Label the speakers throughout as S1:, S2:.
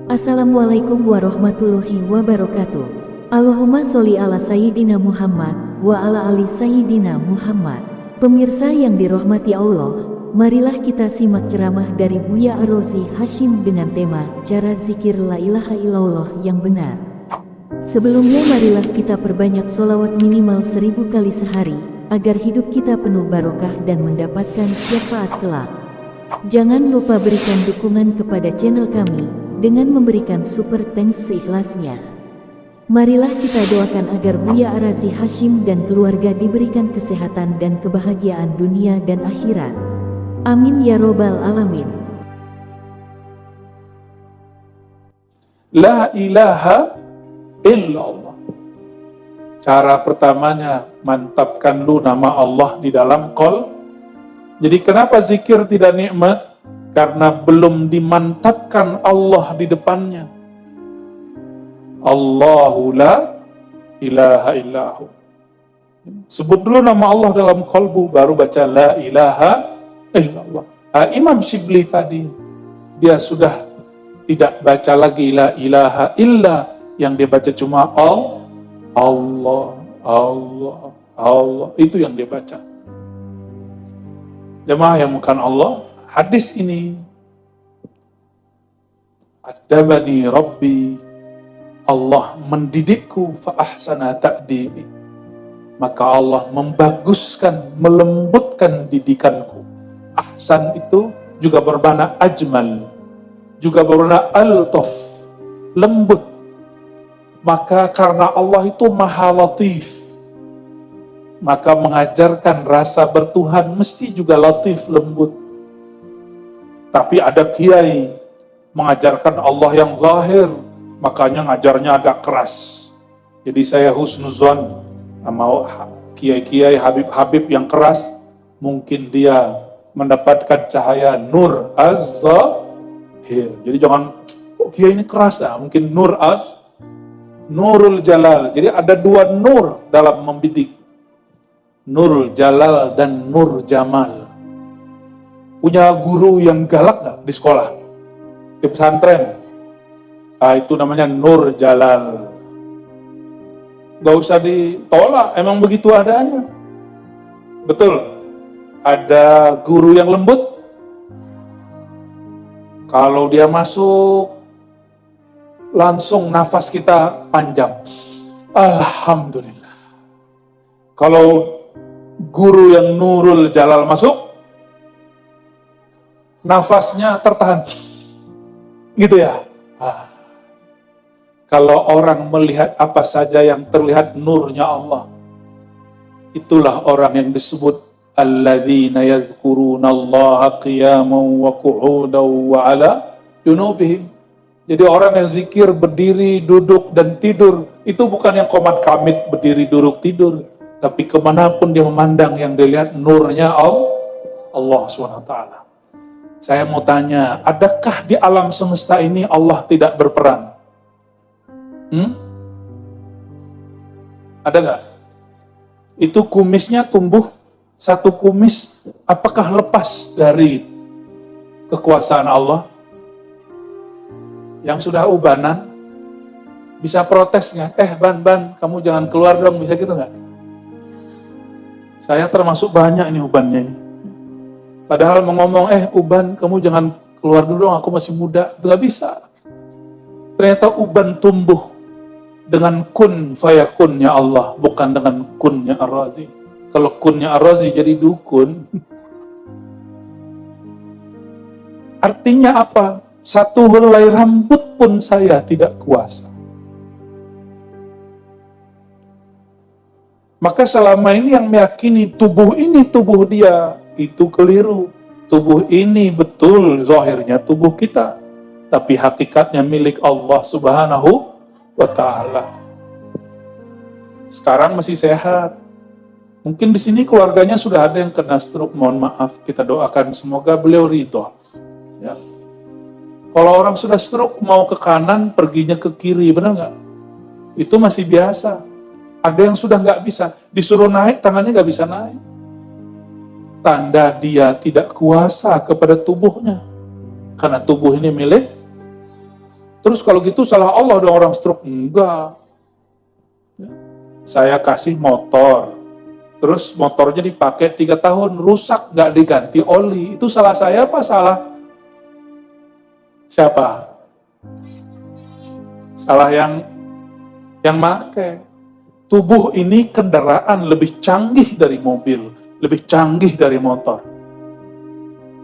S1: Assalamualaikum warahmatullahi wabarakatuh. Allahumma sholli ala Sayyidina Muhammad wa ala ali Sayyidina Muhammad. Pemirsa yang dirahmati Allah, marilah kita simak ceramah dari Buya Ar-Razi Hashim dengan tema cara zikir la ilaha illallah yang benar. Sebelumnya marilah kita perbanyak sholawat minimal 1000 kali sehari, agar hidup kita penuh barokah dan mendapatkan syafaat kelak. Jangan lupa berikan dukungan kepada channel kami dengan memberikan super thanks seikhlasnya. Marilah kita doakan agar Buya Ar-Razi Hashim dan keluarga diberikan kesehatan dan kebahagiaan dunia dan akhirat. Amin ya robbal alamin.
S2: La ilaha illallah. Cara pertamanya, mantapkan lu nama Allah di dalam qol. Jadi kenapa zikir tidak nikmat? Karena belum dimantapkan Allah di depannya. Allahu la ilaha illahu. Sebut dulu nama Allah dalam qalbu, baru baca la ilaha illallah. Imam Shibli tadi, dia sudah tidak baca lagi la ilaha illa, yang dia baca cuma Allah, Allah, Allah. Itu yang dia baca. Jemaah yang bukan Allah, hadis ini, adabani Rabbi, Allah mendidikku fa ahsana ta'dibi, maka Allah membaguskan, melembutkan didikanku. Ahsan itu juga bermakna ajmal, juga bermakna altaf, lembut. Maka karena Allah itu maha latif, maka mengajarkan rasa bertuhan mesti juga latif, lembut. Tapi ada kiai mengajarkan Allah yang zahir, makanya ngajarnya agak keras. Jadi saya husnuzon sama kiai-kiai, habib-habib yang keras, mungkin dia mendapatkan cahaya nur az-zahir. Jadi jangan, kiai ini keras ya, mungkin nurul jalal. Jadi ada dua nur dalam membidik, Nurul Jalal dan Nur Jamal. Punya guru yang galak gak di sekolah, di pesantren? Itu namanya Nur Jalal. Gak usah ditolak, emang begitu adanya. Betul. Ada guru yang lembut, kalau dia masuk, langsung nafas kita panjang. Alhamdulillah. Kalau guru yang Nurul Jalal masuk, nafasnya tertahan, gitu ya. Kalau orang melihat apa saja yang terlihat nurnya Allah, itulah orang yang disebut alladzina yadhkurunallaha qiyaman wa qu'udan wa ala junubihim. Jadi orang yang zikir berdiri, duduk, dan tidur, itu bukan yang komat kamit berdiri, duduk, tidur. Tapi kemanapun dia memandang, yang dilihat nurnya Allah SWT. Saya mau tanya, adakah di alam semesta ini Allah tidak berperan? Ada gak? Itu kumisnya tumbuh, satu kumis, apakah lepas dari kekuasaan Allah? Yang sudah ubanan, bisa protes gak? Ban, kamu jangan keluar dong, bisa gitu gak? Saya termasuk banyak ini ubannya ini. Padahal mau ngomong, uban kamu jangan keluar dulu dong, aku masih muda. Itu gak bisa. Ternyata uban tumbuh dengan kun fayakunnya Allah, bukan dengan kunnya Ar-Razi. Kalau kunnya Ar-Razi jadi dukun. Artinya apa? Satu helai rambut pun saya tidak kuasa. Maka selama ini yang meyakini tubuh ini tubuh dia, itu keliru. Tubuh ini betul zahirnya tubuh kita, tapi hakikatnya milik Allah Subhanahu wa ta'ala. Sekarang masih sehat. Mungkin di sini keluarganya sudah ada yang kena stroke, mohon maaf, kita doakan semoga beliau ridho. Ya. Kalau orang sudah stroke mau ke kanan, perginya ke kiri, benar nggak? Itu masih biasa. Ada yang sudah nggak bisa, disuruh naik, tangannya nggak bisa naik. Tanda dia tidak kuasa kepada tubuhnya. Karena tubuh ini milik Terus kalau gitu salah Allah dong orang stroke. Enggak. Saya kasih motor, terus motornya dipakai 3 tahun, rusak, nggak diganti oli. Itu salah saya apa salah siapa? Salah yang make. Tubuh ini kendaraan lebih canggih dari mobil, lebih canggih dari motor.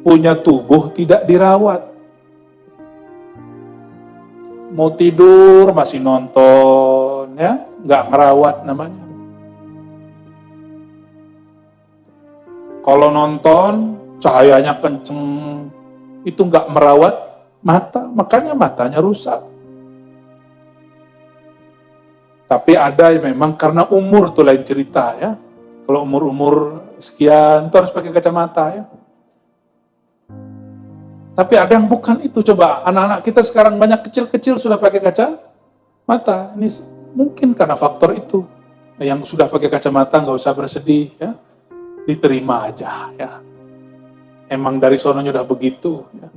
S2: Punya tubuh tidak dirawat. Mau tidur masih nonton, ya, nggak merawat namanya. Kalau nonton cahayanya kenceng, itu nggak merawat mata, makanya matanya rusak. Tapi ada yang memang karena umur tuh lain cerita ya. Kalau umur sekian tuh harus pakai kacamata ya. Tapi ada yang bukan itu. Coba anak-anak kita sekarang banyak kecil-kecil sudah pakai kacamata. Ini mungkin karena faktor itu. Yang sudah pakai kacamata nggak usah bersedih ya. Diterima aja ya. Emang dari sononya udah begitu ya.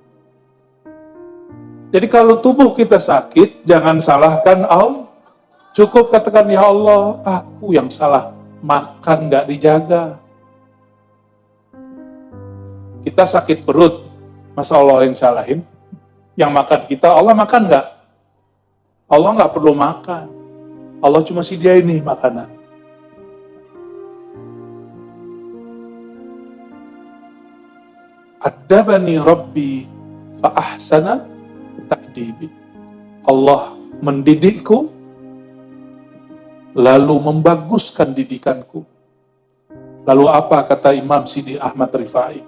S2: Jadi kalau tubuh kita sakit, jangan salahkan Allah. Cukup katakan, ya Allah, aku yang salah. Makan nggak dijaga. Kita sakit perut, masa Allah yang salahin? Yang makan kita, Allah makan nggak? Allah nggak perlu makan. Allah cuma sediain nih makanan. Adabani Rabbi fa ahsana ta'dibi. Allah mendidikku, lalu membaguskan didikanku. Lalu apa kata Imam Sidi Ahmad Rifai?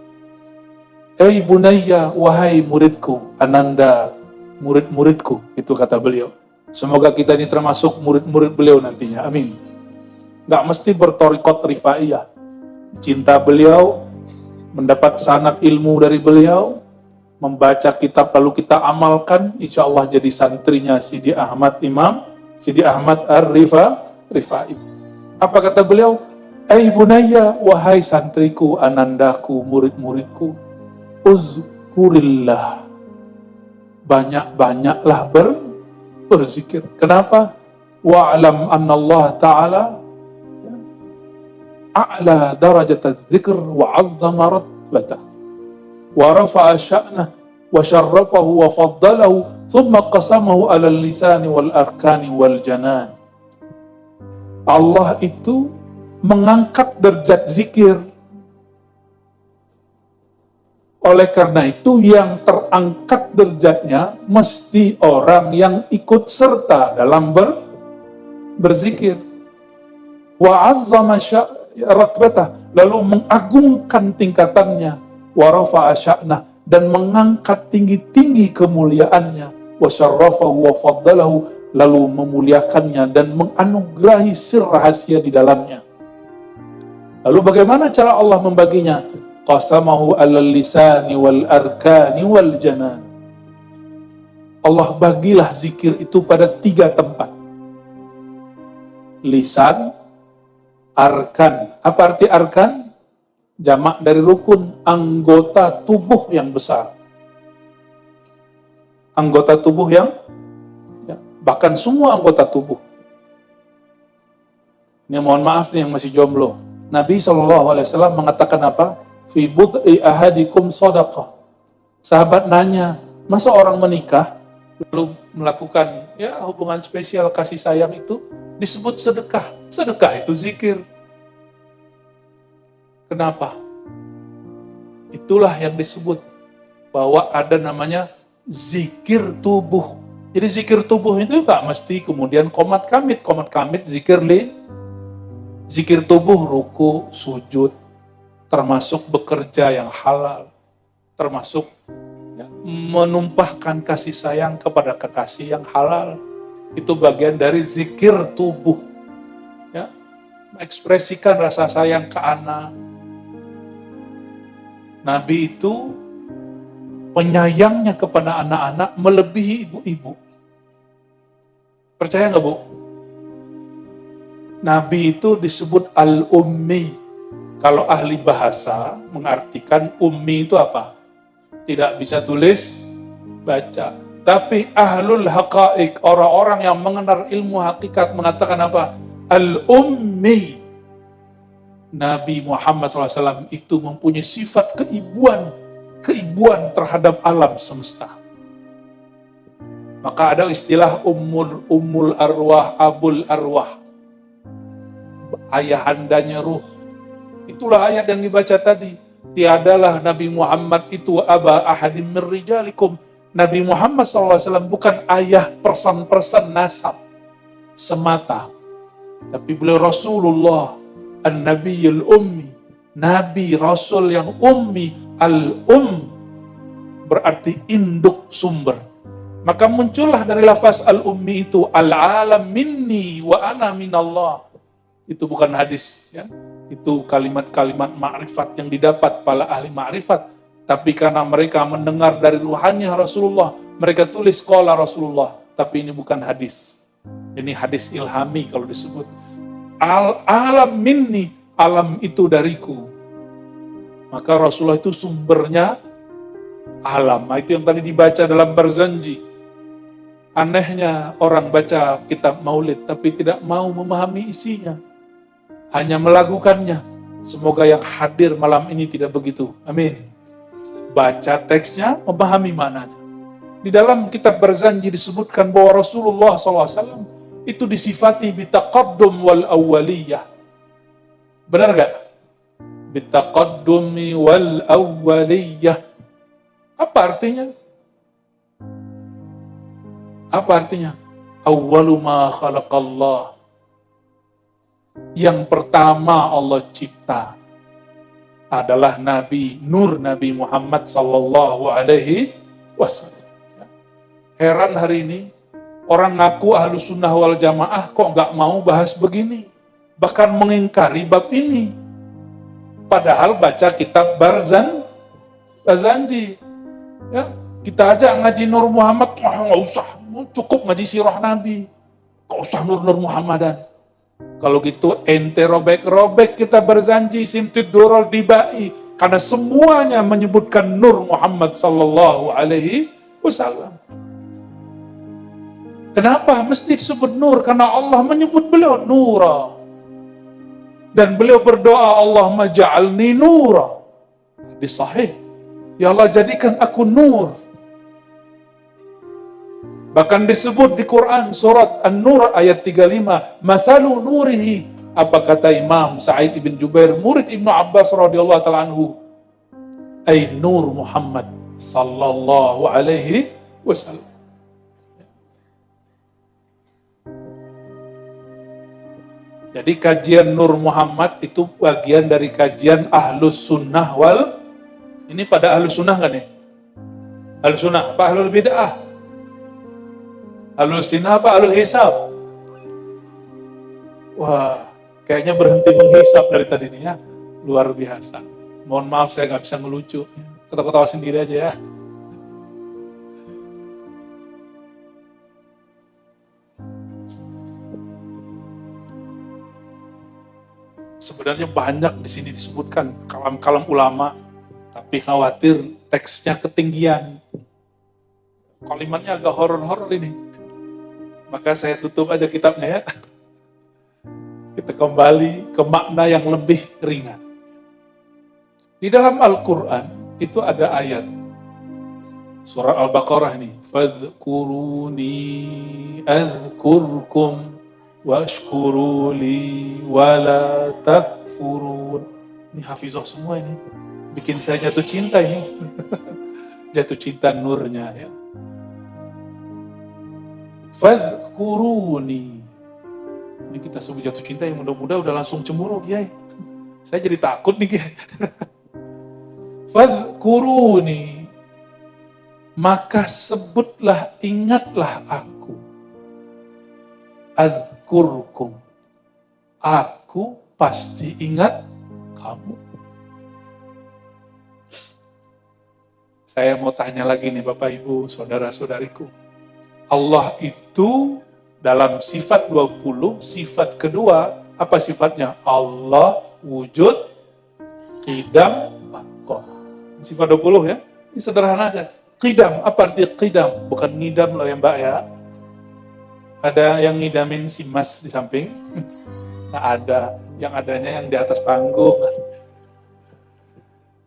S2: Hei bunayya, wahai muridku, ananda murid-muridku, itu kata beliau. Semoga kita ini termasuk murid-murid beliau nantinya, amin. Gak mesti bertorikot rifaiyah. Cinta beliau, mendapat sanad ilmu dari beliau, membaca kitab lalu kita amalkan, insya Allah jadi santrinya Sidi Ahmad Imam, Sidi Ahmad Rifai. Apa kata beliau? Bunayya, wahai santriku, anandaku, murid-muridku, uzkurillah. Banyak-banyaklah berzikir. Kenapa? Wa'alam anna Allah Ta'ala a'la darajat az-zikr wa 'azzama ratbatah wa rafa'a sya'nah wa syarrafahu wa faddalahu thumma qasamahu 'ala al-lisani wal arkani wal janan. Allah itu mengangkat derajat zikir. Oleh karena itu yang terangkat derajatnya mesti orang yang ikut serta dalam berzikir. Wa 'azzama ratbatah, lalu mengagungkan tingkatannya, wa rafa'a sya'nah, dan mengangkat tinggi-tinggi kemuliaannya, wa syarrafahu wa faddalahu, lalu memuliakannya dan menganugerahi sir rahasia di dalamnya. Lalu bagaimana cara Allah membaginya? Qasamahu 'alal lisani wal arkani wal janan. Allah bagilah zikir itu pada 3 tempat. Lisan, arkan. Apa arti arkan? Jamak dari rukun, anggota tubuh yang besar. Anggota tubuh yang bahkan semua anggota tubuh. Ini mohon maaf nih yang masih jomblo. Nabi SAW mengatakan apa? Fi bud'i ahadikum shadaqah. Sahabat nanya, masa orang menikah lalu melakukan hubungan spesial kasih sayang itu disebut sedekah? Sedekah itu zikir. Kenapa? Itulah yang disebut bahwa ada namanya zikir tubuh. Jadi zikir tubuh itu gak mesti kemudian komat kamit zikir tubuh, ruku, sujud, termasuk bekerja yang halal, termasuk menumpahkan kasih sayang kepada kekasih yang halal. Itu bagian dari zikir tubuh. Ya, mengekspresikan rasa sayang ke anak. Nabi itu penyayangnya kepada anak-anak melebihi ibu-ibu. Percaya nggak, Bu? Nabi itu disebut al-ummi. Kalau ahli bahasa mengartikan ummi itu apa? Tidak bisa tulis, baca. Tapi ahlul haqa'iq, orang-orang yang mengenal ilmu hakikat mengatakan apa? Al-ummi. Nabi Muhammad SAW itu mempunyai sifat keibuan terhadap alam semesta. Maka ada istilah ummul arwah, abul arwah. Ayahandanya ruh. Itulah ayat yang dibaca tadi. Tiadalah Nabi Muhammad itu aba ahadim min rijalikum. Nabi Muhammad SAW bukan ayah person nasab semata. Tapi beliau Rasulullah, an-nabiyul ummi. Nabi Rasul yang ummi, al-um berarti induk sumber. Maka muncullah dari lafaz al-ummi itu al-alam minni wa ana minallah. Itu bukan hadis, ya. Itu kalimat-kalimat ma'rifat yang didapat para ahli ma'rifat. Tapi karena mereka mendengar dari ruhannya Rasulullah, mereka tulis qala Rasulullah. Tapi ini bukan hadis. Ini hadis ilhami kalau disebut. Al-alam minni, alam itu dariku. Maka Rasulullah itu sumbernya alam. Nah, itu yang tadi dibaca dalam Barzanji. Anehnya orang baca kitab maulid tapi tidak mau memahami isinya. Hanya melakukannya. Semoga yang hadir malam ini tidak begitu. Amin. Baca teksnya, memahami maknanya. Di dalam kitab Barzanji disebutkan bahwa Rasulullah SAW itu disifati bitaqaddum wal awwaliyah. Benar gak? Bitaqaddumi wal awwaliyah. Apa artinya? Apa artinya? Awwalu ma khalaqallah. Yang pertama Allah cipta adalah Nabi Nur Nabi Muhammad sallallahu alaihi wasallam. Heran hari ini orang ngaku Ahlus Sunnah wal Jamaah kok nggak mau bahas begini, bahkan mengingkari bab ini. Padahal baca kitab Barzanji, ya kita aja ngaji Nur Muhammad, nggak usah, cukup ngaji sirah Nabi, nggak usah Nur Muhammadan. Kalau gitu ente robek-robek kita Barzanji, Simtud Durrul Dibai, karena semuanya menyebutkan Nur Muhammad sallallahu alaihi wasallam. Kenapa mesti disebut Nur? Karena Allah menyebut beliau Nura. Dan beliau berdoa, Allahumma ja'alni Nura. Di sahih, ya Allah jadikan aku Nur. Bahkan disebut di Quran surat An-Nur ayat 35, Mathalu nurihi. Apa kata Imam Sa'id ibn Jubair, murid Ibnu Abbas radhiyallahu ta'ala anhu? Ay Nur Muhammad sallallahu alaihi wasallam. Jadi kajian Nur Muhammad itu bagian dari kajian Ahlus Sunnah wal. Ini pada Ahlus Sunnah kan nih? Ahlus Sunnah apa Ahlul Bid'ah? Ahlus Sunnah apa Ahlul Hisab? Wah, kayaknya berhenti menghisap dari tadi nih ya. Luar biasa. Mohon maaf saya nggak bisa ngelucu. Ketawa-ketawa sendiri aja ya. Sebenarnya banyak di sini disebutkan kalam-kalam ulama, tapi khawatir teksnya ketinggian. Kalimatnya agak horor-horor ini. Maka saya tutup aja kitabnya ya. Kita kembali ke makna yang lebih ringan. Di dalam Al-Quran itu ada ayat. Surah Al-Baqarah ini. Fadhkuruni adhkurkum washkuruli wala takfurun. Ini hafizah semua ini. Bikin saya jatuh cinta ini. Jatuh cinta nurnya ya. Fadhkuruni. Ini kita sebut jatuh cinta yang mudah-mudah udah langsung cemburu Kiai. Saya jadi takut nih Kiai. Fadhkuruni. Maka sebutlah, ingatlah aku. Azkurkum. Aku pasti ingat kamu. Saya mau tanya lagi nih Bapak Ibu, saudara-saudariku. Allah itu dalam sifat 20, sifat kedua, apa sifatnya? Allah wujud, qidam, baqah. Sifat 20 ya, ini sederhana aja. Qidam, apa arti qidam? Bukan ngidam loh ya Mbak ya. Ada yang ngidamin si Mas di samping? Nggak ada. Yang adanya yang di atas panggung.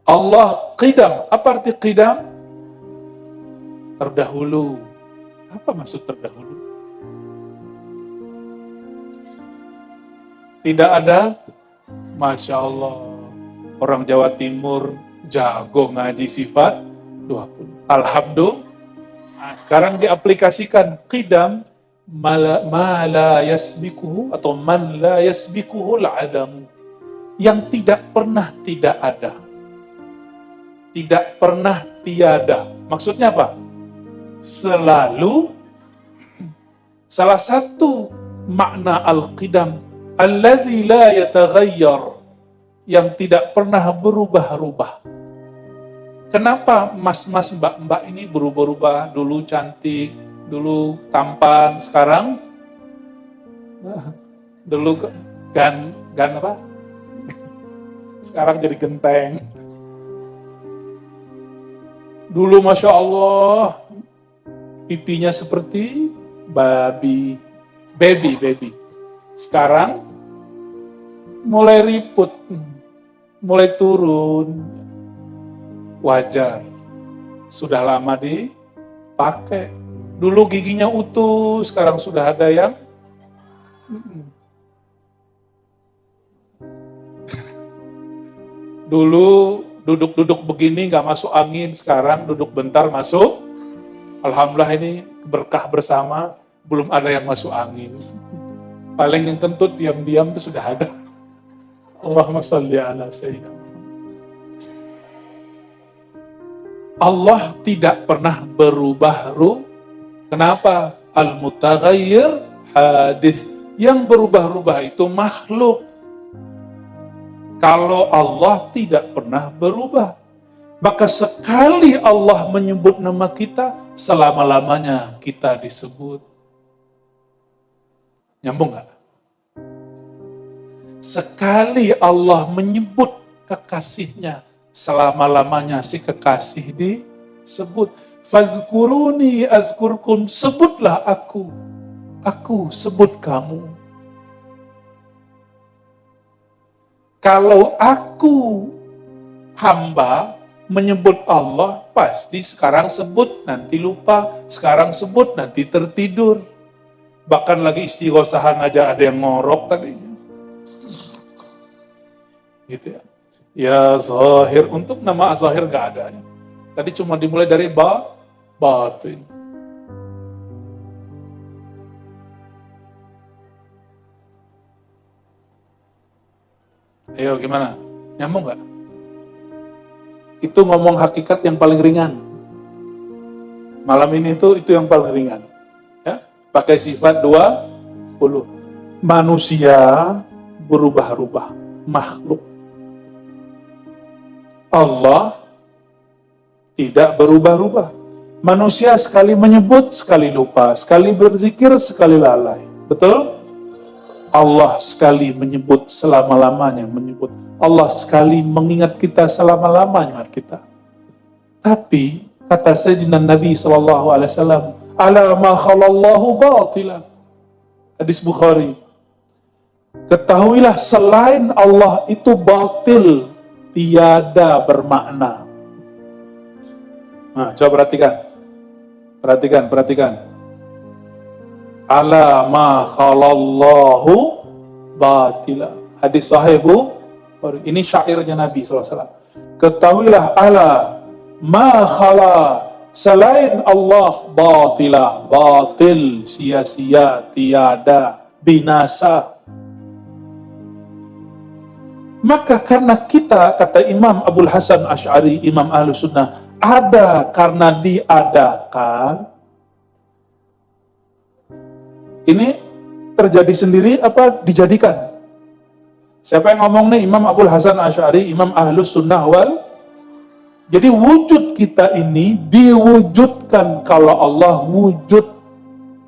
S2: Allah qidam. Apa arti qidam? Terdahulu. Apa maksud terdahulu? Tidak ada? Masya Allah. Orang Jawa Timur jago ngaji sifat 20. Alhamdulillah. Nah, sekarang diaplikasikan qidam ma la yasbikuhu atau man la yasbikuhu al-adamu. Yang tidak pernah tidak ada. Tidak pernah tiada. Maksudnya apa? Selalu. Salah satu makna al-qidam alladzi la yataghayyar, yang tidak pernah berubah-ubah. Kenapa mas-mas mbak-mbak ini berubah-ubah? Dulu cantik, dulu tampan, sekarang dulu gan apa? Sekarang jadi genteng. Dulu Masya Allah pipinya seperti baby. Sekarang mulai riput, mulai turun. Wajar, sudah lama dipakai. Dulu giginya utuh, sekarang sudah ada yang dulu duduk-duduk begini nggak masuk angin, sekarang duduk bentar masuk. Alhamdulillah ini berkah bersama, belum ada yang masuk angin. Paling yang kentut diam-diam itu sudah ada. Allahumma sholli ala sayyidina. Allah tidak pernah berubah-ubah. Kenapa? Al-mutaghayyir hadis. Yang berubah-ubah itu makhluk. Kalau Allah tidak pernah berubah, maka sekali Allah menyebut nama kita, selama-lamanya kita disebut. Nyambung nggak? Sekali Allah menyebut kekasihnya, selama-lamanya si kekasih disebut. Fazkuruni azkurkum, sebutlah aku sebut kamu. Kalau aku hamba menyebut Allah, pasti sekarang sebut nanti lupa, sekarang sebut nanti tertidur. Bahkan lagi istighosahan aja ada yang ngorok tadi. Gitu ya. Ya Zahir, untuk nama Zahir nggak ada. Tadi cuma dimulai dari batin. Ayo gimana? Nyambung nggak? Itu ngomong hakikat yang paling ringan. Malam ini itu yang paling ringan. Ya, pakai sifat 20. Manusia berubah-ubah, makhluk. Allah tidak berubah-ubah. Manusia sekali menyebut, sekali lupa. Sekali berzikir, sekali lalai. Betul? Allah sekali menyebut, selama-lamanya menyebut. Allah sekali mengingat kita, selama-lamanya ingat kita. Tapi, kata Sayyidina Nabi SAW, ala ma khalallahu batila. Hadis Bukhari. Ketahuilah selain Allah itu batil, tiada bermakna. Nah, coba perhatikan. Ala ma khalallahu batila. Hadis sahih Bu. Ini syairnya Nabi SAW. Ketahuilah ala ma khala, selain Allah batila, batil, sia-sia, tiada, binasa. Maka karena kita, kata Imam Abul Hasan Asy'ari, Imam Ahlus Sunnah, ada karena diadakan. Ini terjadi sendiri apa dijadikan? Siapa yang ngomong nih? Imam Abul Hasan Asy'ari, Imam Ahlus Sunnah wal. Jadi wujud kita ini diwujudkan kalau Allah wujud,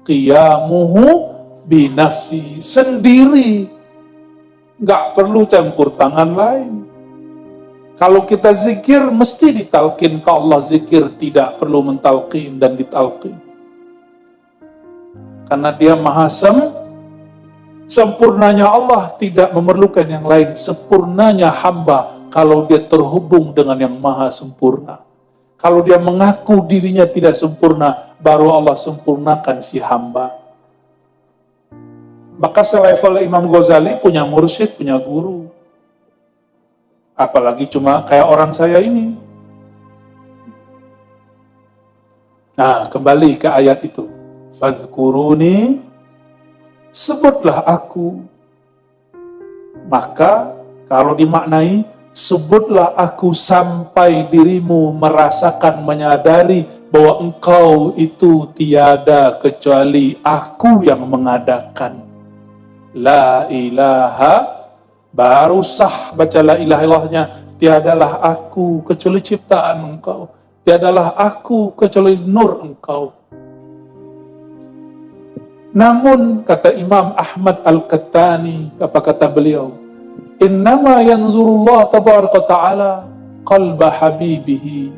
S2: qiyamuhu binafsi, sendiri. Nggak perlu campur tangan lain. Kalau kita zikir, mesti ditalkin ke Allah. Zikir tidak perlu mentalkin dan ditalkin. Karena dia maha sempurnanya Allah tidak memerlukan yang lain. Sempurnanya hamba kalau dia terhubung dengan yang maha sempurna. Kalau dia mengaku dirinya tidak sempurna, baru Allah sempurnakan si hamba. Maka selevel Imam Ghazali punya mursyid, punya guru. Apalagi cuma kayak orang saya ini. Nah, kembali ke ayat itu. Fazkuruni, sebutlah aku. Maka kalau dimaknai, sebutlah aku sampai dirimu merasakan, menyadari bahwa engkau itu tiada kecuali aku yang mengadakan. La ilaha, baru sah baca la ilaha illallahnya. Tiadalah aku kecuali ciptaan engkau. Tiadalah aku kecuali nur engkau. Namun kata Imam Ahmad Al-Qattani, apa kata beliau? Innama yanzurullah tabaraka ta'ala qalba habibihi.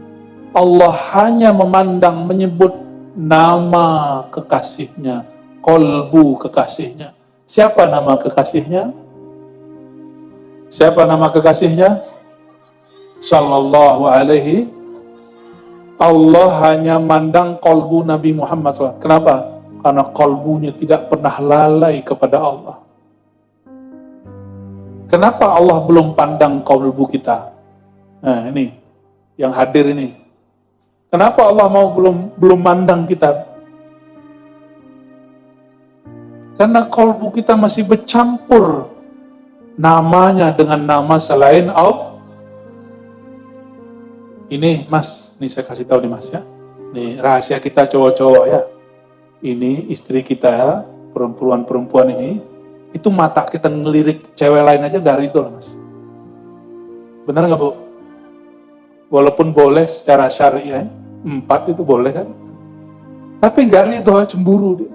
S2: Allah hanya memandang, menyebut nama kekasihnya, qalbu kekasihnya. Siapa nama kekasihnya? Siapa nama kekasihnya? Sallallahu alaihi. Allah hanya mandang qalbu Nabi Muhammad SAW. Kenapa? Karena qalbunya tidak pernah lalai kepada Allah. Kenapa Allah belum pandang qalbu kita? Nah ini, yang hadir ini. Kenapa Allah mau belum mandang kita? Karena qalbu kita masih bercampur namanya dengan nama selain Allah. Ini Mas, nih saya kasih tahu nih Mas ya. Nih rahasia kita cowok-cowok ya. Ini istri kita, perempuan-perempuan ini, itu mata kita ngelirik cewek lain aja dari itu loh Mas. Benar nggak Bu? Walaupun boleh secara syariah, 4 itu boleh kan? Tapi nggak itu cemburu dia.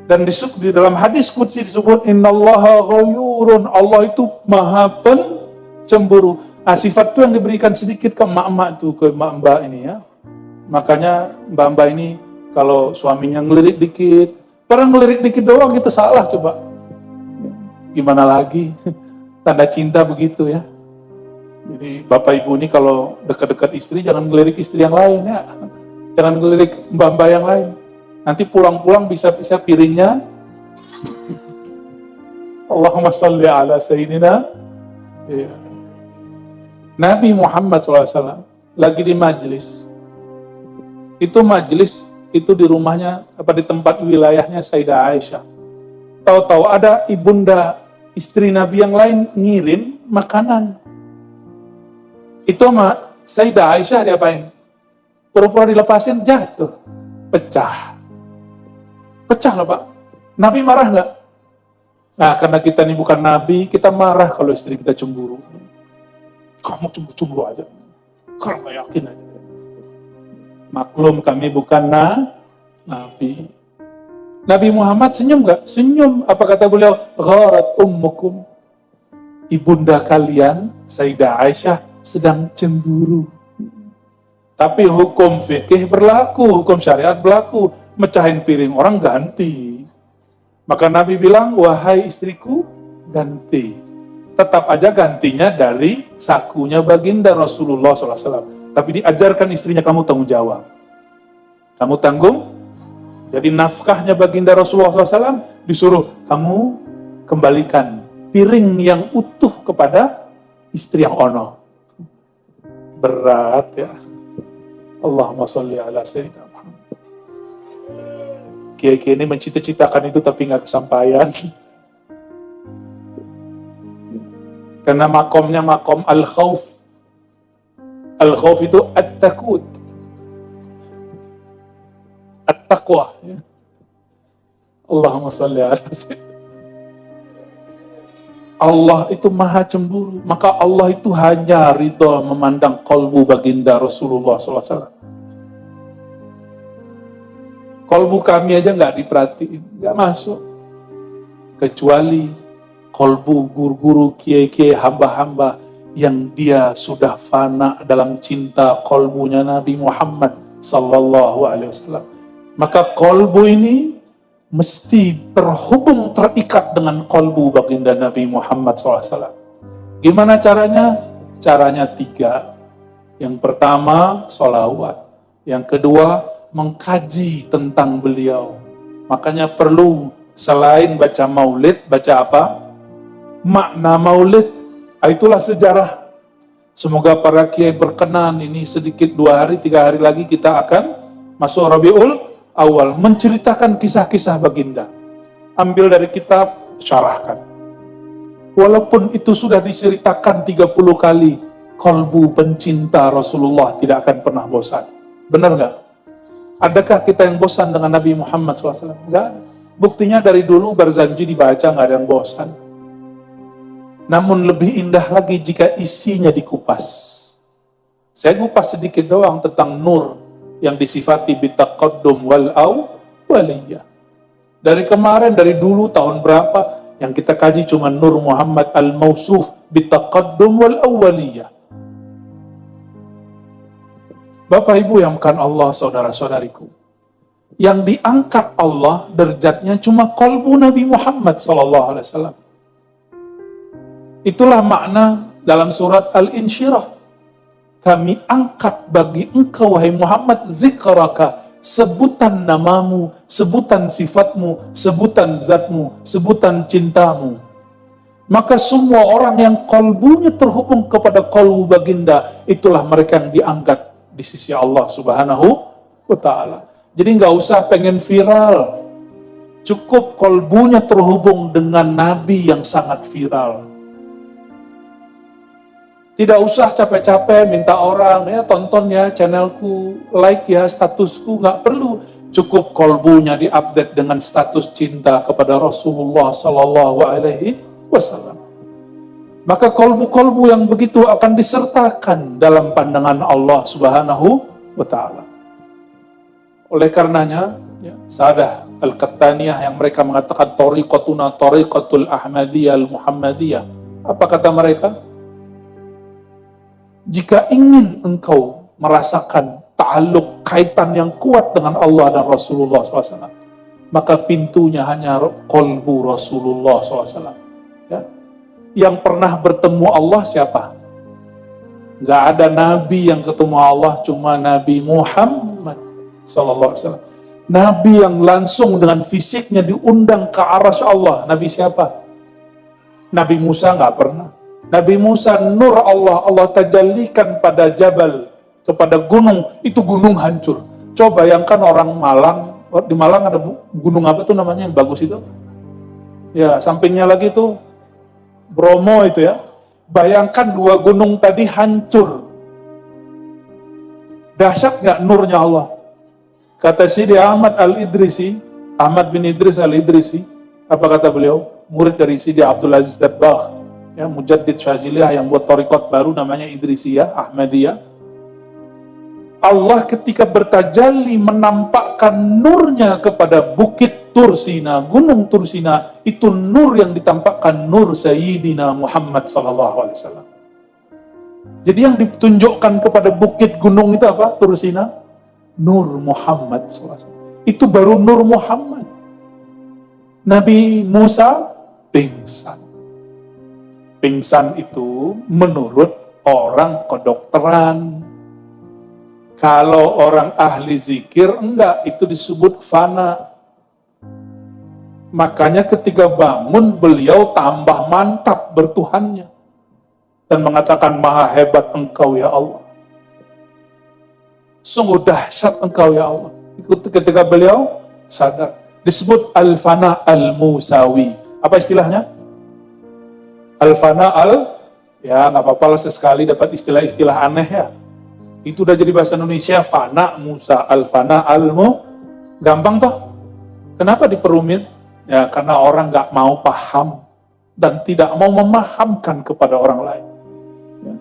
S2: Dan di dalam hadis qudsi disebut innallaha ghayurun, Allah itu maha pencemburu. Nah, sifat itu yang diberikan sedikit ke emak-emak itu, ke mbak-mbak ini ya. Makanya mbak-mbak ini kalau suaminya ngelirik dikit, orang ngelirik dikit doang itu salah coba. Gimana lagi? Tanda cinta begitu ya. Jadi bapak ibu ini kalau dekat-dekat istri jangan ngelirik istri yang lain ya. Jangan ngelirik mbak-mbak yang lain. Nanti pulang-pulang bisa-bisa piringnya. Allahumma salli ala sayyidina. Ya. Nabi Muhammad SAW lagi di majlis. Itu majlis itu di rumahnya, di tempat wilayahnya Sayyidah Aisyah. Tahu-tahu ada ibunda istri Nabi yang lain ngirim makanan. Itu sama Sayyidah Aisyah diapain? Pura-pura dilepasin, jatuh. Pecah loh Pak. Nabi marah nggak? Nah, karena kita ini bukan Nabi, kita marah kalau istri kita cemburu. Kamu cemburu aja. Kalau nggak yakin aja. Maklum kami bukan Nabi. Nabi Muhammad senyum nggak? Senyum. Apa kata beliau? Gharat ummukum. Ibunda kalian, Sayyidah Aisyah, sedang cemburu. Tapi hukum fikih berlaku, hukum syariat berlaku. Mecahin piring orang ganti. Maka Nabi bilang, wahai istriku, ganti. Tetap aja gantinya dari sakunya baginda Rasulullah SAW. Tapi diajarkan istrinya, kamu tanggung jawab. Kamu tanggung. Jadi nafkahnya baginda Rasulullah SAW disuruh, kamu kembalikan piring yang utuh kepada istri yang ono. Berat ya. Allahumma sholli ala sayyidina Muhammad. Kiai-kiai ini mencita-citakan itu tapi nggak kesampaian. Karena makomnya makom al-khawf. Al-khawf itu at-takut. At-taqwa. Allahumma salli ala sayyidina. Allah itu maha cemburu. Maka Allah itu hanya ridha memandang qalbu baginda Rasulullah SAW. Qalbu kami aja nggak diperhatiin, nggak masuk. Kecuali kolbu guru-guru, kiai-kiai, hamba-hamba yang dia sudah fana dalam cinta kolbunya Nabi Muhammad sallallahu alaihi wasallam. Maka kolbu ini mesti terhubung, terikat dengan kolbu baginda Nabi Muhammad SAW. Gimana caranya? Caranya 3. Yang pertama, sholawat. Yang kedua, mengkaji tentang beliau. Makanya perlu selain baca maulid, baca apa? Makna maulid. Itulah sejarah. Semoga para kiai berkenan, ini sedikit 2 hari, 3 hari lagi kita akan masuk Rabiul Awal, menceritakan kisah-kisah baginda. Ambil dari kitab, syarahkan. Walaupun itu sudah diceritakan 30 kali, kolbu pencinta Rasulullah tidak akan pernah bosan. Benar nggak? Adakah kita yang bosan dengan Nabi Muhammad SAW? Enggak. Buktinya dari dulu Barzanji dibaca nggak ada yang bosan. Namun lebih indah lagi jika isinya dikupas. Saya kupas sedikit doang tentang nur yang disifati bitaqaddum wal awwaliyah. Dari kemarin, dari dulu tahun berapa, yang kita kaji cuma Nur Muhammad al-Mausuf bitaqaddum wal awwaliyah. Bapak Ibu yang bukan Allah, saudara-saudariku, yang diangkat Allah derajatnya cuma qalbu Nabi Muhammad SAW. Itulah makna dalam surat Al-Insyirah. Kami angkat bagi engkau, wahai Muhammad, zikraka, sebutan namamu, sebutan sifatmu, sebutan zatmu, sebutan cintamu. Maka semua orang yang kolbunya terhubung kepada kolbu baginda, itulah mereka yang diangkat di sisi Allah Subhanahu wa ta'ala. Jadi nggak usah pengen viral, cukup kolbunya terhubung dengan Nabi yang sangat viral. Tidak usah capek-capek minta orang, ya tonton ya channelku, like ya statusku, nggak perlu. Cukup kolbunya diupdate dengan status cinta kepada Rasulullah Sallallahu Alaihi Wasallam. Maka kolbu-kolbu yang begitu akan disertakan dalam pandangan Allah Subhanahu wa Ta'ala. Oleh karenanya, ya, Sa'adah Al-Qattaniyah yang mereka mengatakan tariqatuna tariqatul Ahmadiyah al-Muhammadiyah. Apa kata mereka? Jika ingin engkau merasakan ta'alluq, kaitan yang kuat dengan Allah dan Rasulullah SAW, maka pintunya hanya kolbu Rasulullah SAW. Ya. Yang pernah bertemu Allah siapa? Gak ada Nabi yang ketemu Allah, cuma Nabi Muhammad SAW. Nabi yang langsung dengan fisiknya diundang ke arasy Allah, Nabi siapa? Nabi Musa gak pernah. Nabi Musa nur Allah, Allah tajallikan pada jabal, kepada gunung, itu gunung hancur. Coba bayangkan orang Malang, di Malang ada gunung apa tuh namanya yang bagus itu? Ya, sampingnya lagi tuh Bromo itu ya. Bayangkan 2 gunung tadi hancur. Dahsyat nggak nurnya Allah? Kata Sidi Ahmad Al-Idrisi, Ahmad bin Idris Al-Idrisi, apa kata beliau? Murid dari Sidi Abdul Aziz Dabbagh, ya, Mujaddid Syaziliyah yang buat tariqat baru namanya Idrisiyah, Ahmadiyah. Allah ketika bertajalli menampakkan nurnya kepada bukit Tursina, gunung Tursina, itu nur yang ditampakkan nur Sayyidina Muhammad SAW. Jadi yang ditunjukkan kepada bukit gunung itu apa? Tursina, nur Muhammad SAW. Itu baru nur Muhammad. Nabi Musa pingsan. Pingsan itu menurut orang kedokteran. Kalau orang ahli zikir, enggak, itu disebut fana. Makanya ketika bangun, beliau tambah mantap bertuhannya. Dan mengatakan, maha hebat engkau ya Allah. Sungguh dahsyat engkau ya Allah. Ketika beliau sadar. Disebut al-fana al-musawi. Apa istilahnya? Al-fana ya nggak apa-apa lah sesekali dapat istilah-istilah aneh ya. Itu udah jadi bahasa Indonesia, fana, Musa, al-fana, gampang toh. Kenapa diperumit? Ya karena orang nggak mau paham dan tidak mau memahamkan kepada orang lain. Ya.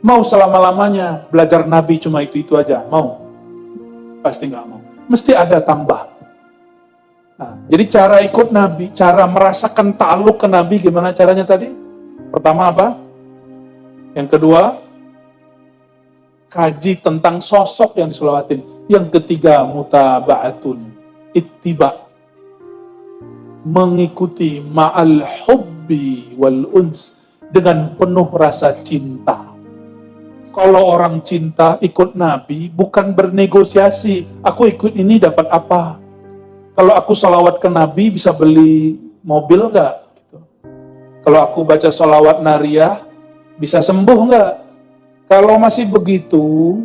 S2: Mau selama-lamanya belajar Nabi cuma itu aja, mau? Pasti nggak mau. Mesti ada tambah. Nah, jadi cara ikut Nabi, cara merasakan ta'alluq ke Nabi, gimana caranya tadi? Pertama apa? Yang kedua, kaji tentang sosok yang diselawatin. Yang ketiga, mutaba'atun, ittiba, mengikuti ma'al hubbi wal uns, dengan penuh rasa cinta. Kalau orang cinta ikut Nabi, bukan bernegosiasi, aku ikut ini dapat apa? Kalau aku salawat ke Nabi, bisa beli mobil nggak? Gitu. Kalau aku baca salawat nariyah, bisa sembuh nggak? Kalau masih begitu,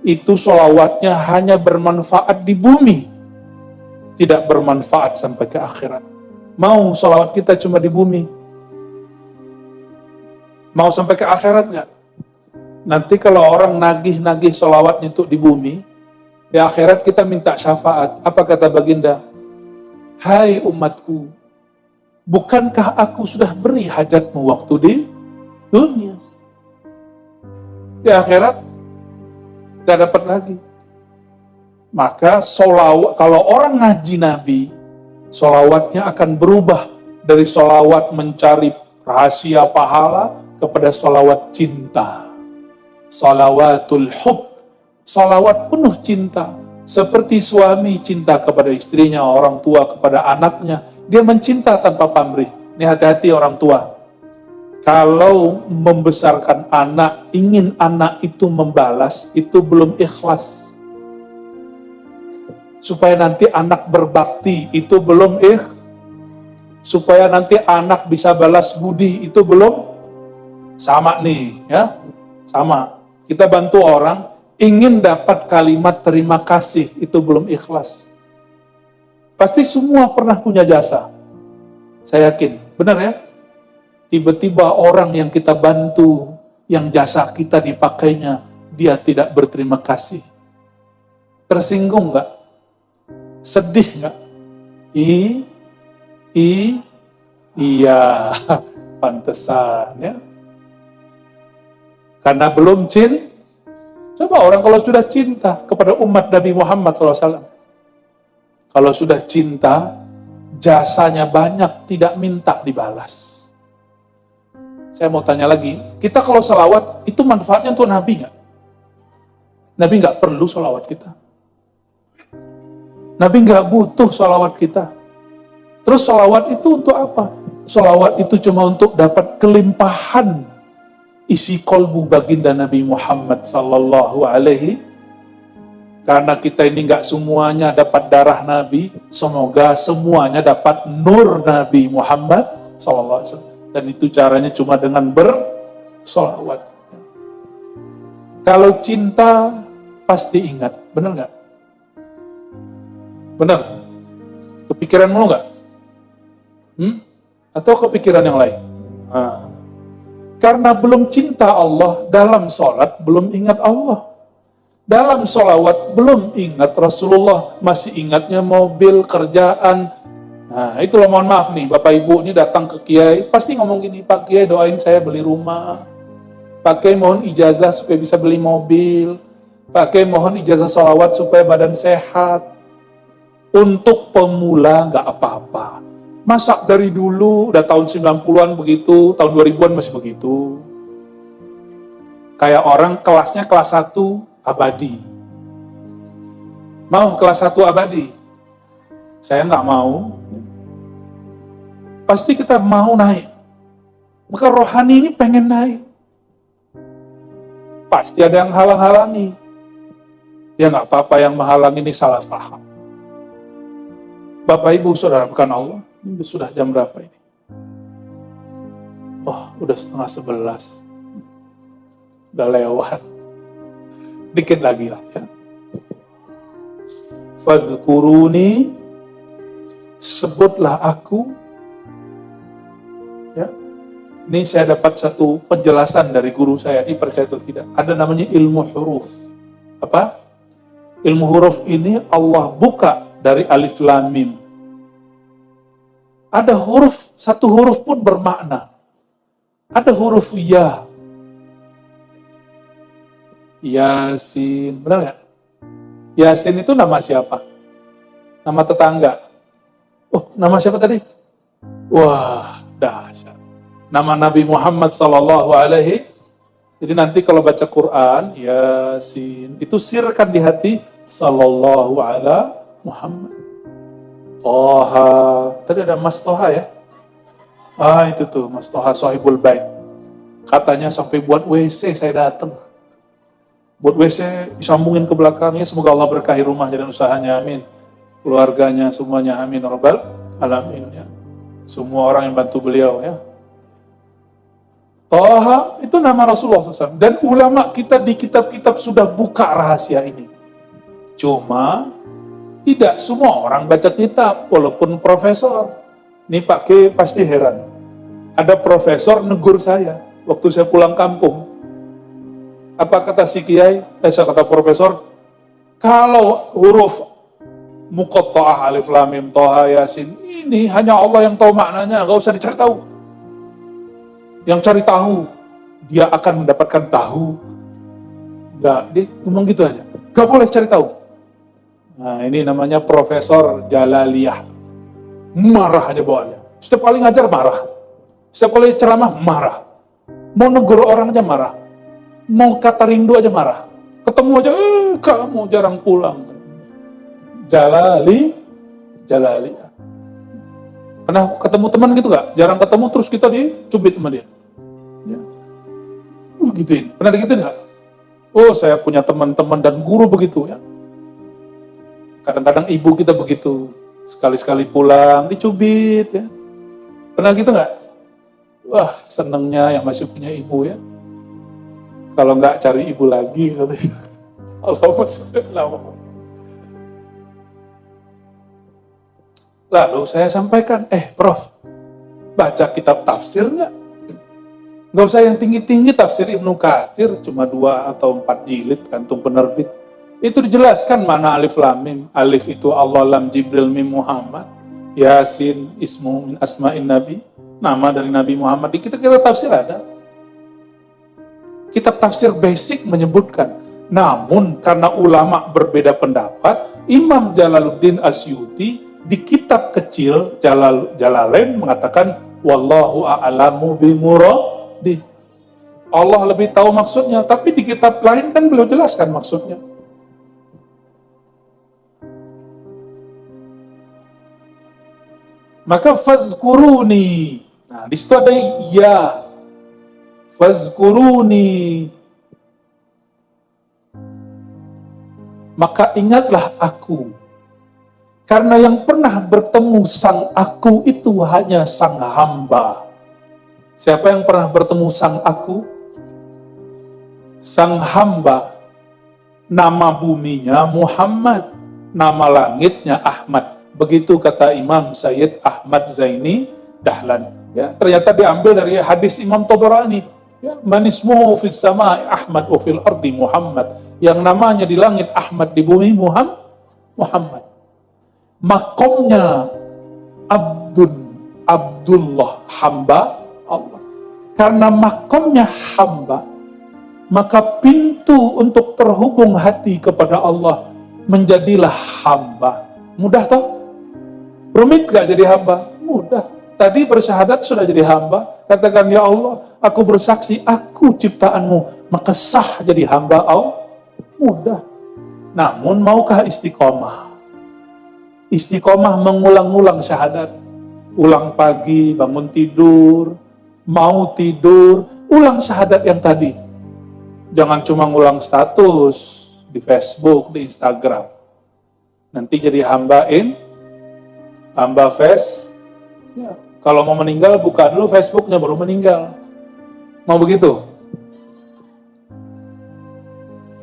S2: itu salawatnya hanya bermanfaat di bumi, tidak bermanfaat sampai ke akhirat. Mau salawat kita cuma di bumi? Mau sampai ke akhirat nggak? Nanti kalau orang nagih-nagih salawatnya itu di bumi, di akhirat kita minta syafaat. Apa kata baginda? Hai umatku, bukankah aku sudah beri hajatmu waktu di dunia? Di akhirat gak dapat lagi. Maka solawat, kalau orang ngaji Nabi, solawatnya akan berubah dari solawat mencari rahasia pahala kepada solawat cinta. Salawatul hub, salawat penuh cinta. Seperti suami cinta kepada istrinya, orang tua kepada anaknya. Dia mencinta tanpa pamrih. Ini hati-hati orang tua. Kalau membesarkan anak, ingin anak itu membalas, itu belum ikhlas. Supaya nanti anak berbakti, itu belum supaya nanti anak bisa balas budi, itu belum. Sama nih, ya. Sama. Kita bantu orang, ingin dapat kalimat terima kasih, itu belum ikhlas. Pasti semua pernah punya jasa. Saya yakin, benar ya? Tiba-tiba orang yang kita bantu, yang jasa kita dipakainya, dia tidak berterima kasih. Tersinggung nggak? Sedih nggak? Iya, pantesan ya. Karena belum cinta. Coba orang kalau sudah cinta kepada umat Nabi Muhammad SAW, kalau sudah cinta, jasanya banyak, tidak minta dibalas. Saya mau tanya lagi, kita kalau salawat, itu manfaatnya untuk Nabi nggak? Nabi nggak perlu salawat kita. Nabi nggak butuh salawat kita. Terus salawat itu untuk apa? Salawat itu cuma untuk dapat kelimpahan isi kolbu baginda Nabi Muhammad sallallahu alaihi. Karena kita ini nggak semuanya dapat darah Nabi, semoga semuanya dapat nur Nabi Muhammad sallallahu alaihi wasallam. Dan itu caranya cuma dengan bersolawat. Kalau cinta pasti ingat, benar nggak? Benar? Kepikiran mulu nggak? Atau kepikiran yang lain? Karena belum cinta Allah, dalam sholat belum ingat Allah. Dalam sholawat belum ingat Rasulullah, masih ingatnya mobil, kerjaan. Nah itulah, mohon maaf nih, Bapak Ibu ini datang ke Kiai, pasti ngomong gini, Pak Kiai doain saya beli rumah. Pak Kiai mohon ijazah supaya bisa beli mobil. Pak Kiai mohon ijazah sholawat supaya badan sehat. Untuk pemula nggak apa-apa. Masak dari dulu, udah tahun 90-an begitu, tahun 2000-an masih begitu. Kayak orang kelasnya kelas 1 abadi. Mau kelas 1 abadi? Saya nggak mau. Pasti kita mau naik. Maka rohani ini pengen naik. Pasti ada yang halang-halangi. Ya nggak apa-apa, yang menghalangi ini salah paham. Bapak Ibu saudara, bukan Allah. Ini sudah jam berapa ini? Oh, udah 10:30. Udah lewat. Dikit lagi lah ya. Fadhkuruni, sebutlah aku. Ya. Ini saya dapat satu penjelasan dari guru saya, ini percaya atau tidak. Ada namanya ilmu huruf. Apa? Ilmu huruf ini Allah buka dari alif lam mim. Ada huruf, satu huruf pun bermakna. Ada huruf ya. Yasin, benar nggak? Yasin itu nama siapa? Nama tetangga. Oh, nama siapa tadi? Wah, dahsyat. Nama Nabi Muhammad sallallahu alaihi. Jadi nanti kalau baca Quran, Yasin, itu sirkan di hati sallallahu ala Muhammad. Toha, tadi ada Mas Toha ya? Itu tuh Mas Toha Sohibul Bait. Katanya sampai buat WC saya datang. Buat WC disambungin ke belakangnya, semoga Allah berkahi rumahnya dan usahanya, amin. Keluarganya semuanya, amin. Rabbal alamin ya. Semua orang yang bantu beliau ya. Toha itu nama Rasulullah SAW. Dan ulama kita di kitab-kitab sudah buka rahasia ini. Cuma tidak semua orang baca kitab, walaupun profesor. Nih Pak K pasti heran. Ada profesor negur saya waktu saya pulang kampung. Apa kata si Kiai? Saya kata profesor, kalau huruf muqatta'ah alif lam mim toha yasin ini hanya Allah yang tahu maknanya, nggak usah dicari tahu. Yang cari tahu, dia akan mendapatkan tahu. Nggak, dia ngomong gitu aja. Nggak boleh cari tahu. Nah, ini namanya Profesor Jalaliyah. Marah aja bawaannya. Setiap kali ngajar marah. Setiap kali ceramah marah. Mau negur orang aja marah. Mau kata rindu aja marah. Ketemu aja, kamu jarang pulang. Jalaliyah. Pernah ketemu teman gitu nggak? Jarang ketemu terus kita dicubit sama dia. Ya. Gituin. Pernah digituin nggak? Oh, saya punya teman-teman dan guru begitu ya. Kadang-kadang ibu kita begitu. Sekali-sekali pulang dicubit ya. Pernah gitu nggak? Wah, senengnya yang masih punya ibu ya. Kalau nggak cari ibu lagi katanya. Allahumma sholli ala Muhammad. Lalu saya sampaikan, Prof, baca kitab tafsir nggak? Nggak usah yang tinggi-tinggi, tafsir Ibnu Katsir, cuma 2 atau 4 jilid, kantung penerbit. Itu dijelaskan mana alif lam mim. Alif itu Allah, lam Jibril, mim Muhammad. Yasin, ismu min asma'in nabi. Nama dari Nabi Muhammad. Di kitab tafsir ada. Kitab tafsir basic menyebutkan. Namun karena ulama berbeda pendapat, Imam Jalaluddin Asyuti di kitab kecil Jalalain mengatakan wallahu a'lamu bimuradi. Allah lebih tahu maksudnya, tapi di kitab lain kan beliau jelaskan maksudnya. Maka fazkuruni. Nah, di situ ada ya. Fazkuruni. Maka ingatlah aku. Karena yang pernah bertemu sang aku itu hanya sang hamba. Siapa yang pernah bertemu sang aku? Sang hamba. Nama buminya Muhammad. Nama langitnya Ahmad. Begitu kata Imam Sayyid Ahmad Zaini Dahlan. Ya, ternyata diambil dari hadis Imam Tabarani. Ya, manismuhu fis sama'i Ahmad wa fil ardi Muhammad. Yang namanya di langit Ahmad, di bumi Muhammad. Makomnya Abdullah, hamba Allah. Karena makomnya hamba, maka pintu untuk terhubung hati kepada Allah menjadilah hamba. Mudah toh? Rumit gak jadi hamba? Mudah. Tadi bersyahadat sudah jadi hamba. Katakan, ya Allah, aku bersaksi, aku ciptaanmu, maka sah jadi hamba Allah. Mudah. Namun maukah istiqomah? Istiqomah mengulang-ulang syahadat. Ulang pagi, bangun tidur, mau tidur, ulang syahadat yang tadi. Jangan cuma ngulang status di Facebook, di Instagram. Nanti jadi hamba face. Ya. Kalau mau meninggal, buka dulu Facebooknya, baru meninggal. Mau begitu?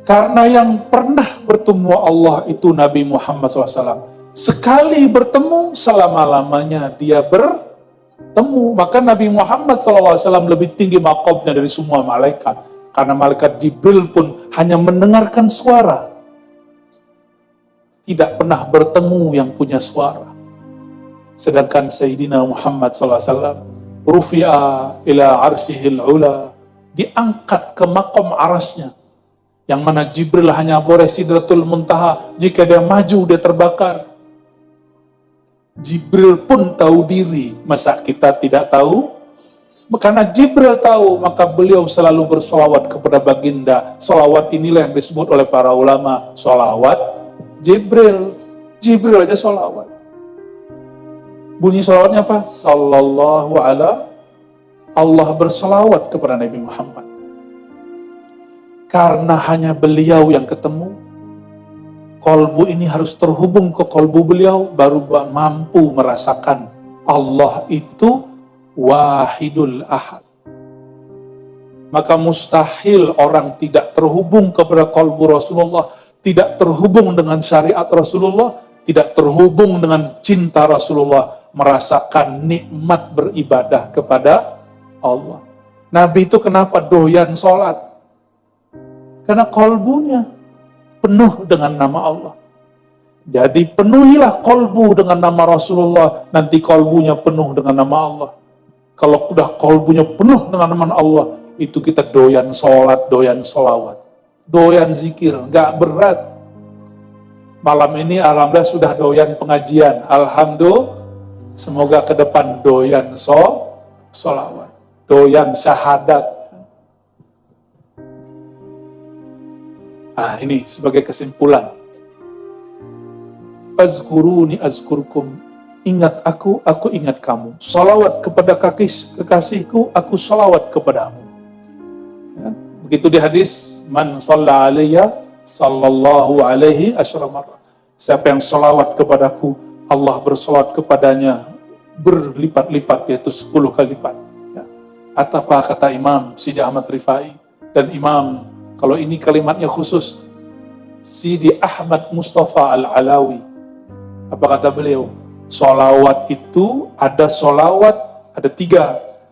S2: Karena yang pernah bertemu Allah itu Nabi Muhammad SAW. Sekali bertemu, selama-lamanya dia bertemu. Maka Nabi Muhammad SAW lebih tinggi maqamnya dari semua malaikat. Karena malaikat Jibril pun hanya mendengarkan suara. Tidak pernah bertemu yang punya suara. Sedangkan Sayyidina Muhammad SAW, rufi'a ila arsyihil ula, diangkat ke maqam arasnya. Yang mana Jibril hanya boleh sidratul muntaha, jika dia maju dia terbakar. Jibril pun tahu diri, masa kita tidak tahu? Karena Jibril tahu, maka beliau selalu bersolawat kepada baginda. Solawat inilah yang disebut oleh para ulama solawat Jibril. Jibril aja solawat. Bunyi solawatnya apa? Sallallahu ala, Allah bersolawat kepada Nabi Muhammad. Karena hanya beliau yang ketemu, kolbu ini harus terhubung ke kolbu beliau, baru mampu merasakan Allah itu wahidul ahad. Maka mustahil orang tidak terhubung kepada kolbu Rasulullah, tidak terhubung dengan syariat Rasulullah, tidak terhubung dengan cinta Rasulullah, merasakan nikmat beribadah kepada Allah. Nabi itu kenapa doyan sholat? Karena kolbunya penuh dengan nama Allah. Jadi penuhilah kolbu dengan nama Rasulullah, nanti kolbunya penuh dengan nama Allah. Kalau udah kolbunya penuh dengan nama Allah, itu kita doyan sholat, doyan sholawat, doyan zikir, gak berat. Malam ini alhamdulillah sudah doyan pengajian, alhamdulillah. Semoga ke depan doyan sholawat, doyan syahadat. Nah ini sebagai kesimpulan. Fazkuruni azkurkum. Ingat aku ingat kamu. Salawat kepada kekasihku, aku salawat kepadamu. Ya. Begitu di hadis, man shalla alayya sallallahu alaihi asyara marrah. Siapa yang salawat kepadaku, Allah bersalawat kepadanya berlipat-lipat, yaitu 10 kali lipat. Ya. Apa kata Imam Sidi Ahmad Rifai dan Imam, kalau ini kalimatnya khusus, Sidi Ahmad Mustafa Al-Alawi. Apa kata beliau? Solawat itu ada 3.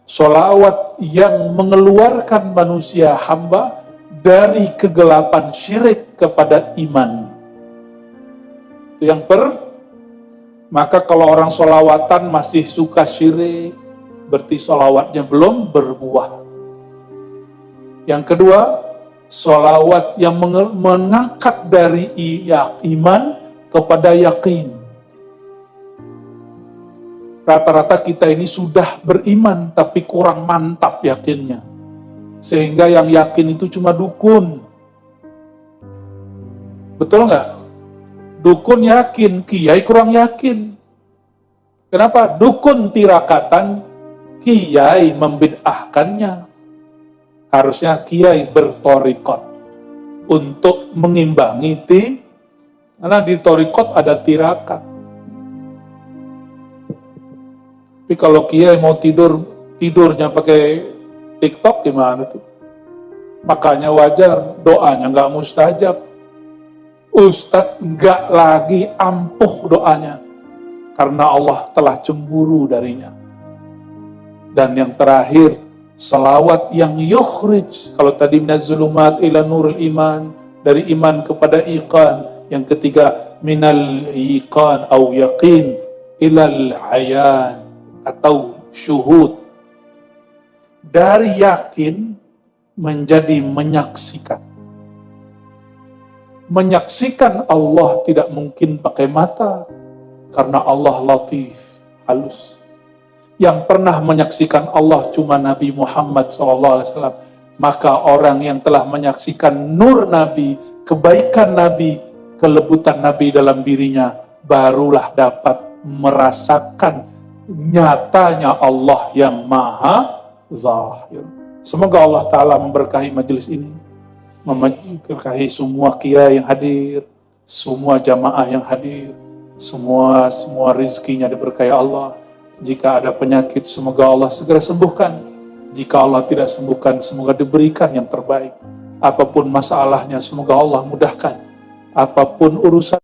S2: Solawat yang mengeluarkan manusia hamba dari kegelapan syirik kepada iman. Itu yang maka kalau orang solawatan masih suka syirik, berarti solawatnya belum berbuah. Yang kedua, solawat yang mengangkat dari iman kepada yakin. Rata-rata kita ini sudah beriman, tapi kurang mantap yakinnya. Sehingga yang yakin itu cuma dukun. Betul nggak? Dukun yakin, kiai kurang yakin. Kenapa? Dukun tirakatan, kiai membid'ahkannya. Harusnya kiai bertorikot untuk mengimbangi karena di torikot ada tirakat. Tapi kalau kiai mau tidurnya pakai TikTok gimana tuh? Makanya wajar doanya nggak mustajab. Ustadz nggak lagi ampuh doanya karena Allah telah cemburu darinya. Dan yang terakhir, salawat yang yukhrij. Kalau tadi minaz-zulumat ila nurul iman, dari iman kepada iqan. Yang ketiga, minal iqan au yaqin ilal ayan atau syuhud. Dari yakin menjadi menyaksikan. Menyaksikan Allah tidak mungkin pakai mata, karena Allah latif, halus. Yang pernah menyaksikan Allah cuma Nabi Muhammad SAW. Maka orang yang telah menyaksikan nur Nabi, kebaikan Nabi, kelebutan Nabi dalam dirinya, barulah dapat merasakan nyatanya Allah yang maha zahir. Semoga Allah Ta'ala memberkahi majelis ini, memberkahi semua kiai yang hadir, semua jamaah yang hadir, semua rizkinya diberkahi Allah. Jika ada penyakit, semoga Allah segera sembuhkan. Jika Allah tidak sembuhkan, semoga diberikan yang terbaik. Apapun masalahnya, semoga Allah mudahkan. Apapun urusan